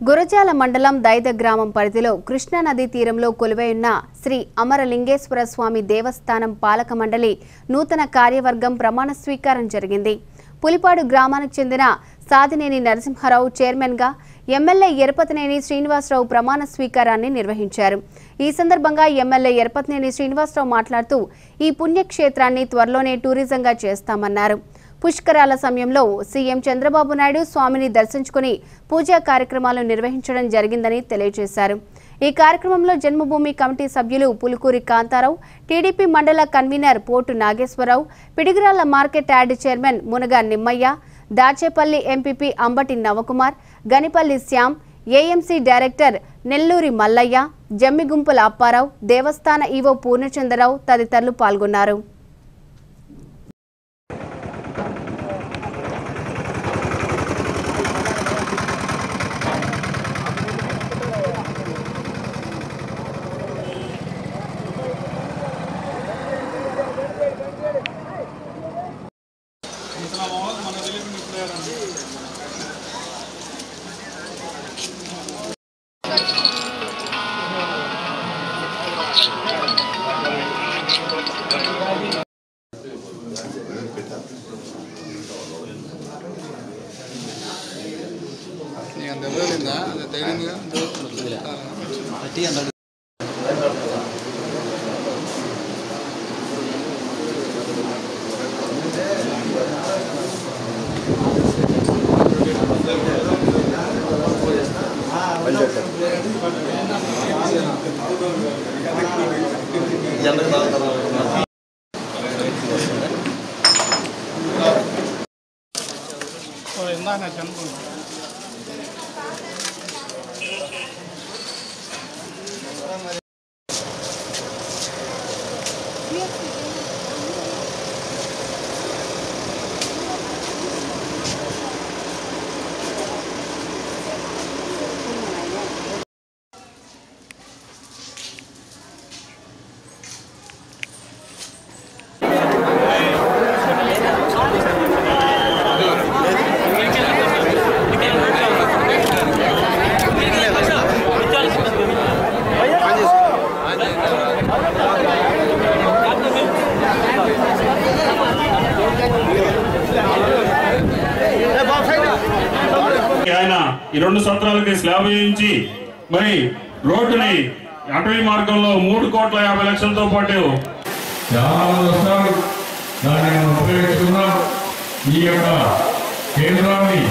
గురజాల మండలం దైద గ్రామం పరిధిలో కృష్ణా నదీ తీరంలో కొలువైయున్న శ్రీ అమరలింగేశ్వర స్వామి దేవస్థానం పాలక మండలి నూతన కార్యవర్గం ప్రమాణ స్వీకారం జరిగింది. పులిపాడు గ్రామానికి చెందిన సాదినేని నరసింహారావు చైర్మన్ గా, ఎమ్మెల్యే ఎరపతినేని శ్రీనివాసరావు ప్రమాణ స్వీకారాన్ని నిర్వహించారు. ఈ సందర్భంగా ఎమ్మెల్యే ఎరపతినేని శ్రీనివాసరావు మాట్లాడుతూ ఈ పుణ్యక్షేత్రాన్ని త్వరలోనే టూరిజంగా చేస్తామన్నారు. పుష్కరాల సమయంలో సీఎం చంద్రబాబు నాయుడు స్వామిని దర్శించుకుని పూజా కార్యక్రమాలు నిర్వహించడం జరిగిందని తెలియజేశారు. ఈ కార్యక్రమంలో జన్మభూమి కమిటీ సభ్యులు పులుకూరి కాంతారావు, టీడీపీ మండల convener Potu Nageswararao, Pidiguralla market yard chairman Munaga Nimmaiah, Dachepalli MPP Ambati Navakumar, Ganipalli Shyam, AMC director Nelluri Mallaiah, Jammigumpula Apparao, దేవస్థాన ఈవో పూర్ణచంద్రరావు తదితరులు పాల్గొన్నారు. ఆయన ఈ 2 సంవత్సరాలకి స్లాబ్ వేయించి మరి రోడ్డుని అటవీ మార్గంలో 3,50,00,000తో పాటు దాన్ని ఉపయోగిస్తున్నాం. ఈ యొక్క కేంద్రాన్ని